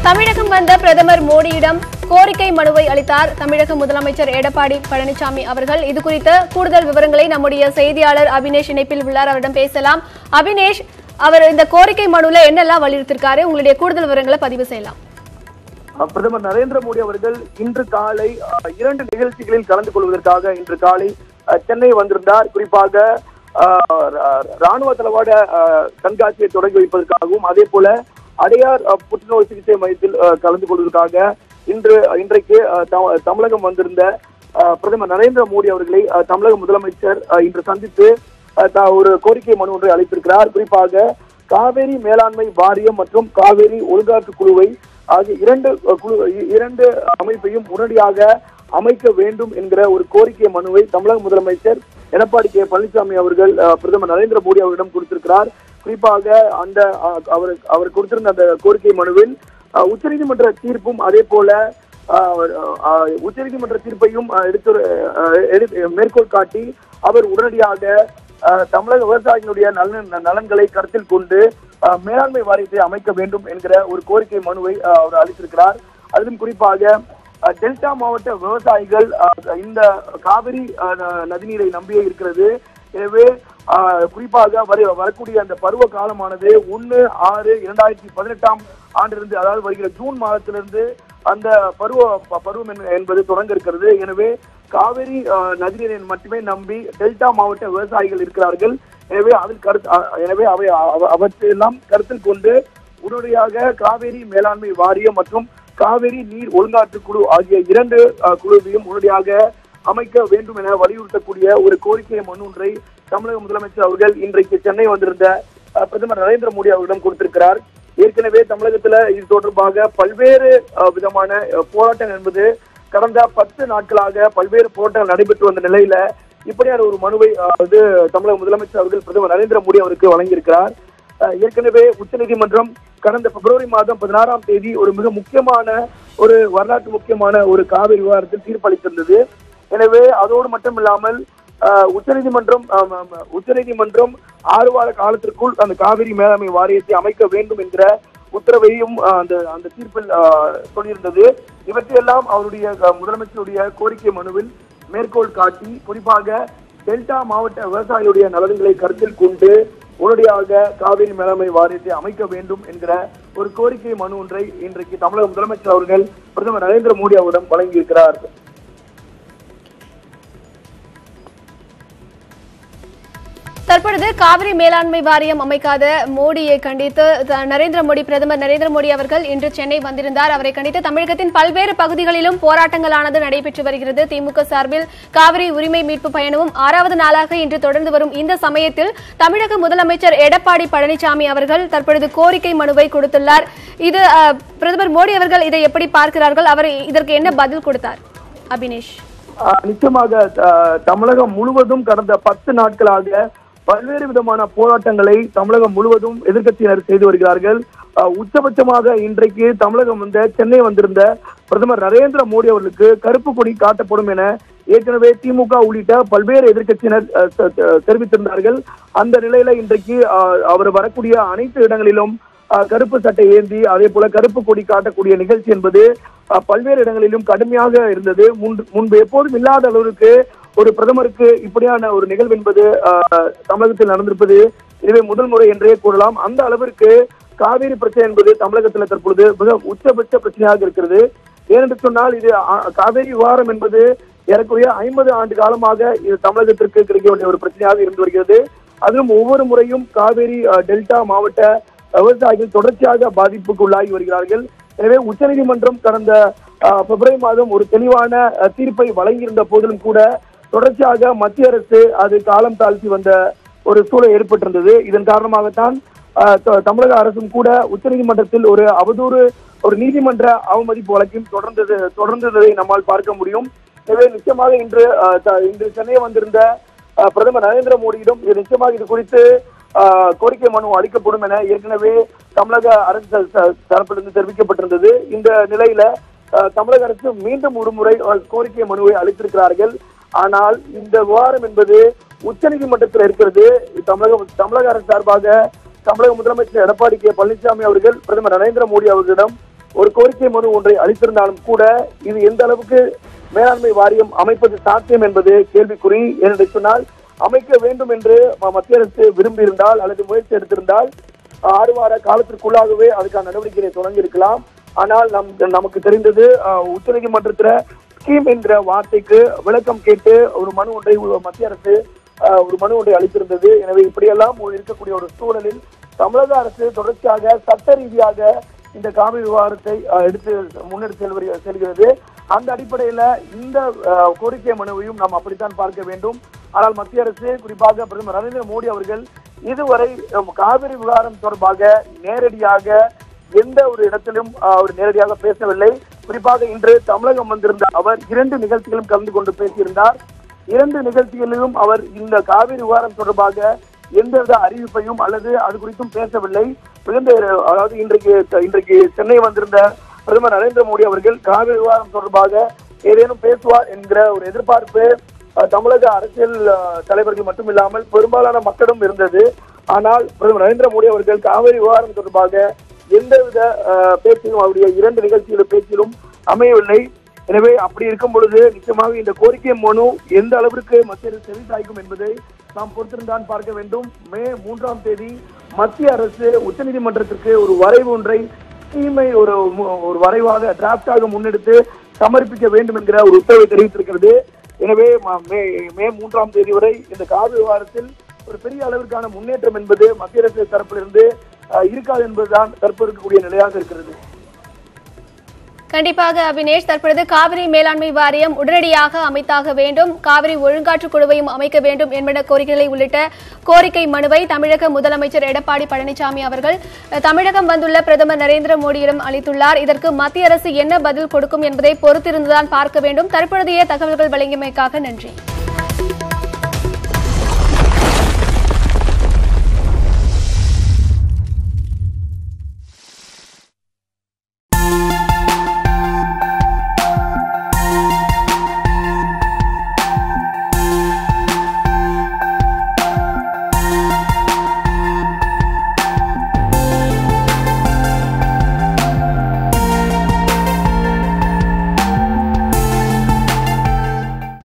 தமிழகம் வந்த பிரதமர் மோடியிடம் கோரிக்கை மனுவை அளித்தார் தமிழக முதலமைச்சர் எடப்பாடி பழனிசாமி அவர்கள். இது குறித்த கூடுதல் விவரங்களை நம்முடைய செய்தியாளர் அபினேஷ் இணைப்பில் உள்ளார், அவரிடம் பேசலாம். அபினேஷ், அவர் இந்த கோரிக்கை மனுல என்னெல்லாம் வலியுறுத்திருக்காரு, உங்களுடைய கூடுதல் விவரங்களை பதிவு செய்யலாம். பிரதமர் நரேந்திர மோடி அவர்கள் இன்று காலை 2 நிகழ்ச்சிகளில் கலந்து கொள்வதற்காக இன்று காலை சென்னை வந்திருந்தார். குறிப்பாக ராணுவ தளவாட கண்காட்சியை தொடங்கி வைப்பதற்காகவும் அதே போல அடையார் புற்றுநோய் சிகிச்சை மையத்தில் கலந்து கொள்வதற்காக இன்றைக்கு தமிழகம் வந்திருந்த பிரதமர் நரேந்திர மோடி அவர்களை தமிழக முதலமைச்சர் இன்று சந்தித்து ஒரு கோரிக்கை மனு ஒன்றை அளித்திருக்கிறார். குறிப்பாக காவேரி மேலாண்மை வாரியம் மற்றும் காவேரி ஒழுங்காற்று குழுவை ஆகிய இரண்டு அமைப்பையும் உடனடியாக அமைக்க வேண்டும் என்கிற ஒரு கோரிக்கை மனுவை தமிழக முதலமைச்சர் எடப்பாடி பழனிசாமி அவர்கள் பிரதமர் நரேந்திர மோடி அவர்களிடம் கொடுத்திருக்கிறார். குறிப்பாக அவர் கொடுத்திருந்த அந்த கோரிக்கை மனுவில் உச்சநீதிமன்ற தீர்ப்பும் அதே போல உச்சநீதிமன்ற தீர்ப்பையும் மேற்கோள் காட்டி அவர் உடனடியாக தமிழக விவசாயிகளுடைய நலன்களை கருத்தில் கொண்டு மேலாண்மை வாரியத்தை அமைக்க வேண்டும் என்கிற ஒரு கோரிக்கை மனுவை அவர் அளித்திருக்கிறார். அதிலும் குறிப்பாக டெல்டா மாவட்ட விவசாயிகள் இந்த காவிரி நதிநீரை நம்பியே இருக்கிறது. எனவே குறிப்பாக வரக்கூடிய அந்த பருவ காலமானது 1/6/2018 ஆண்டிலிருந்து, அதாவது வருகிற ஜூன் மாதத்திலிருந்து அந்த பருவம் என்பது தொடங்க இருக்கிறது. எனவே காவிரி நதிநீரை மட்டுமே நம்பி டெல்டா மாவட்ட விவசாயிகள் இருக்கிறார்கள். எனவே அவற்றையெல்லாம் கருத்தில் கொண்டு உடனடியாக காவிரி மேலாண்மை வாரியம் மற்றும் காவிரி நீர் ஒழுங்காற்று குழு ஆகிய 2 குழுவையும் உடனடியாக அமைக்க வேண்டும் என வலியுறுத்தக்கூடிய ஒரு கோரிக்கை மனு ஒன்றை தமிழக முதலமைச்சர் அவர்கள் இன்றைக்கு சென்னை வந்திருந்த பிரதமர் நரேந்திர மோடி அவர்களிடம் கொடுத்திருக்கிறார். ஏற்கனவே தமிழகத்துல இது தொடர்பாக பல்வேறு விதமான போராட்டங்கள் என்பது கடந்த 10 நாட்களாக பல்வேறு போராட்டங்கள் நடைபெற்று வந்த நிலையில இப்படியான ஒரு மனுவை தமிழக முதலமைச்சர் அவர்கள் பிரதமர் நரேந்திர மோடி அவருக்கு வழங்கியிருக்கிறார். ஏற்கனவே உச்சநீதிமன்றம் கடந்த பிப்ரவரி மாதம் 16ஆம் தேதி ஒரு மிக முக்கியமான ஒரு வரலாற்று முக்கியமான ஒரு காவிரி விவகாரத்தில் தீர்ப்பளித்திருந்தது. எனவே அதோடு மட்டும் இல்லாமல் உச்சநீதிமன்றம் 6 வார காலத்திற்குள் அந்த காவிரி மேலாண்மை வாரியத்தை அமைக்க வேண்டும் என்கிற உத்தரவையும் அந்த தீர்ப்பில் சொல்லியிருந்தது. இவற்றையெல்லாம் அவருடைய முதலமைச்சருடைய கோரிக்கை மனுவில் மேற்கோள் காட்டி குறிப்பாக டெல்டா மாவட்ட விவசாயிகளுடைய நலன்களை கருத்தில் கொண்டு உடனடியாக காவிரி மேலாண்மை வாரியத்தை அமைக்க வேண்டும் என்கிற ஒரு கோரிக்கை மனு ஒன்றை இன்றைக்கு தமிழக முதலமைச்சர் அவர்கள் பிரதமர் நரேந்திர மோடி அவரிடம் வழங்கியிருக்கிறார். தற்பொழுது காவிரி மேலாண்மை வாரியம் அமைக்காத மோடியை கண்டித்து பிரதமர் நரேந்திர மோடி அவர்கள் இன்று சென்னை வந்திருந்தார். அவரை கண்டித்து தமிழகத்தின் பல்வேறு பகுதிகளிலும் போராட்டங்களானது நடைபெற்று வருகிறது. திமுக சார்பில் காவிரி உரிமை மீட்பு பயணமும் 6வது நாளாக இன்று தொடர்ந்து வரும் இந்த சமயத்தில் தமிழக முதலமைச்சர் எடப்பாடி பழனிசாமி அவர்கள் தற்பொழுது கோரிக்கை மனுவை கொடுத்துள்ளார். இது பிரதமர் மோடி அவர்கள் இதை எப்படி பார்க்கிறார்கள், அவர் இதற்கு என்ன பதில் கொடுத்தார்? அபினேஷ், நிச்சயமாக தமிழகம் முழுவதும் கடந்த 10 நாட்களாக பல்வேறு விதமான போராட்டங்களை தமிழகம் முழுவதும் எதிர்க்கட்சியினர் செய்து வருகிறார்கள். உச்சபட்சமாக இன்றைக்கு தமிழகம் சென்னை வந்திருந்த பிரதமர் நரேந்திர மோடி அவர்களுக்கு கருப்பு கொடி காட்டப்படும் என ஏற்கனவே திமுக உள்ளிட்ட பல்வேறு எதிர்க்கட்சியினர் தெரிவித்திருந்தார்கள். அந்த நிலையில இன்றைக்கு அவர் வரக்கூடிய அனைத்து இடங்களிலும் கருப்பு சட்டை ஏந்தி அதே போல கருப்பு கொடி காட்டக்கூடிய நிகழ்ச்சி என்பது பல்வேறு இடங்களிலும் கடுமையாக இருந்தது. முன்பு எப்போதும் இல்லாத அளவிற்கு ஒரு பிரதமருக்கு இப்படியான ஒரு நிகழ்வு என்பது தமிழகத்தில் நடந்திருப்பது இதுவே முதல் முறை என்றே கூறலாம். அந்த அளவிற்கு காவிரி பிரச்சனை என்பது தமிழகத்தில் தற்பொழுது மிக உச்சபட்ச பிரச்சனையாக இருக்கிறது. ஏனென்று சொன்னால் இது காவிரி விவகாரம் என்பது ஏறக்குறைய 50 ஆண்டு காலமாக இது தமிழகத்திற்கு கிடைக்க வேண்டிய ஒரு பிரச்சனையாக இருந்து வருகிறது. அதிலும் ஒவ்வொரு முறையும் காவிரி டெல்டா மாவட்ட விவசாயிகள் தொடர்ச்சியாக பாதிப்புக்கு உள்ளாகி வருகிறார்கள். எனவே உச்சநீதிமன்றம் கடந்த பிப்ரவரி மாதம் ஒரு தெளிவான தீர்ப்பை வழங்கியிருந்த போதிலும் கூட தொடர்ச்சியாக மத்திய அரசு அது காலம் தாழ்த்தி வந்த ஒரு சூழல் ஏற்பட்டிருந்தது. இதன் காரணமாகத்தான் தமிழக அரசும் கூட உச்சநீதிமன்றத்தில் ஒரு நீதிமன்ற அவமதிப்பு வழக்கையும் தொடர்ந்ததை நம்மால் பார்க்க முடியும். எனவே நிச்சயமாக இன்று சென்னை வந்திருந்த பிரதமர் நரேந்திர மோடியிடம் நிச்சயமாக இது குறித்து கோரிக்கை மனு அளிக்கப்படும் என ஏற்கனவே தமிழக அரசு தரப்பிலிருந்து தெரிவிக்கப்பட்டிருந்தது. இந்த நிலையில தமிழக அரசு மீண்டும் ஒரு முறை கோரிக்கை மனுவை அளித்திருக்கிறார்கள். ஆனால் இந்த விவகாரம் என்பது உச்சநீதிமன்றத்தில் இருக்கிறது. தமிழக அரசு சார்பாக தமிழக முதலமைச்சர் எடப்பாடி பழனிசாமி அவர்கள் பிரதமர் நரேந்திர மோடி அவர்களிடம் ஒரு கோரிக்கை மனு ஒன்றை அளித்திருந்தாலும் கூட இது எந்த அளவுக்கு மேலாண்மை வாரியம் அமைப்பது சாத்தியம் என்பது கேள்விக்குறி. என்று சொன்னால் அமைக்க வேண்டும் என்று மத்திய அரசு விரும்பி இருந்தால் அல்லது முயற்சி எடுத்திருந்தால் 6 வார காலத்திற்குள்ளாகவே அதுக்கான நடவடிக்கையை தொடங்கி இருக்கலாம். ஆனால் நமக்கு தெரிந்தது உச்சநீதிமன்றத்தில் ஸ்கீம் என்கிற வார்த்தைக்கு விளக்கம் கேட்டு ஒரு மனு ஒன்றை மத்திய அரசு அளித்திருந்தது. எனவே இப்படியெல்லாம் இருக்கக்கூடிய ஒரு சூழலில் தமிழக அரசு தொடர்ச்சியாக சட்ட ரீதியாக இந்த காவிரி விவகாரத்தை முன்னெடுத்து செல்கிறது. அந்த அடிப்படையில இந்த கோரிக்கை மனுவையும் நாம் அப்படித்தான் பார்க்க வேண்டும். ஆனால் மத்திய அரசு, குறிப்பாக பிரதமர் நரேந்திர மோடி அவர்கள் இதுவரை காவிரி விவகாரம் தொடர்பாக நேரடியாக எந்த ஒரு இடத்திலும் அவர் நேரடியாக பேசவில்லை. குறிப்பாக இன்று தமிழகம் வந்திருந்த அவர் 2 நிகழ்ச்சிகளும் கலந்து கொண்டு பேசியிருந்தார். 2 நிகழ்ச்சிகளிலும் அவர் இந்த காவிரி விவகாரம் தொடர்பாக எந்தவித அறிவிப்பையும் அல்லது அது குறித்தும் பேசவில்லை. அதாவது இன்றைக்கு சென்னை வந்திருந்த பிரதமர் நரேந்திர மோடி அவர்கள் காவிரி விவகாரம் தொடர்பாக ஏதேனும் பேசுவார் என்கிற ஒரு எதிர்பார்ப்பு தமிழக அரசியல் தலைவர்கள் மட்டுமில்லாமல் பெரும்பாலான மக்களும் இருந்தது. ஆனால் பிரதமர் நரேந்திர மோடி அவர்கள் காவிரி விவகாரம் தொடர்பாக எந்தவித பேச்சிலும் அவருடைய 2 நிகழ்ச்சிகளும் பேச்சிலும் அமையவில்லை. எனவே அப்படி இருக்கும் பொழுது நிச்சயமாக இந்த கோரிக்கை மனு எந்த அளவிற்கு மத்திய அரசு செவிசாய்க்கும் என்பதை நாம் பொறுத்திருந்தான் பார்க்க வேண்டும். மே 3ஆம் தேதி மத்திய அரசு உச்சநீதிமன்றத்திற்கு ஒரு வரைவு ஒன்றை ஸ்கீமை ஒரு வரைவாக டிராப்டாக முன்னெடுத்து சமர்ப்பிக்க வேண்டும் என்கிற ஒரு உத்தரவை தெரிவித்திருக்கிறது. எனவே மே 3ஆம் தேதி வரை இந்த காவிரி விவகாரத்தில் ஒரு பெரிய அளவிற்கான முன்னேற்றம் என்பது மத்திய அரசு தரப்பிலிருந்து இருக்காது என்பதுதான் தற்போது இருக்கக்கூடிய நிலையாக இருக்கிறது. கண்டிப்பாக அபினேஷ், தற்பொழுது காவிரி மேலாண்மை வாரியம் உடனடியாக அமைத்தாக வேண்டும், காவிரி ஒழுங்காற்று குழுவையும் அமைக்க வேண்டும் என்பன கோரிக்கைகளை உள்ளிட்ட கோரிக்கை மனுவை தமிழக முதலமைச்சர் எடப்பாடி பழனிசாமி அவர்கள் தமிழகம் வந்துள்ள பிரதமர் நரேந்திர மோடியிடம் அளித்துள்ளார். இதற்கு மத்திய அரசு என்ன பதில் கொடுக்கும் என்பதை பொறுத்திருந்துதான் பார்க்க வேண்டும். தற்பொழுதைய தகவல்கள் வழங்கியமைக்காக நன்றி.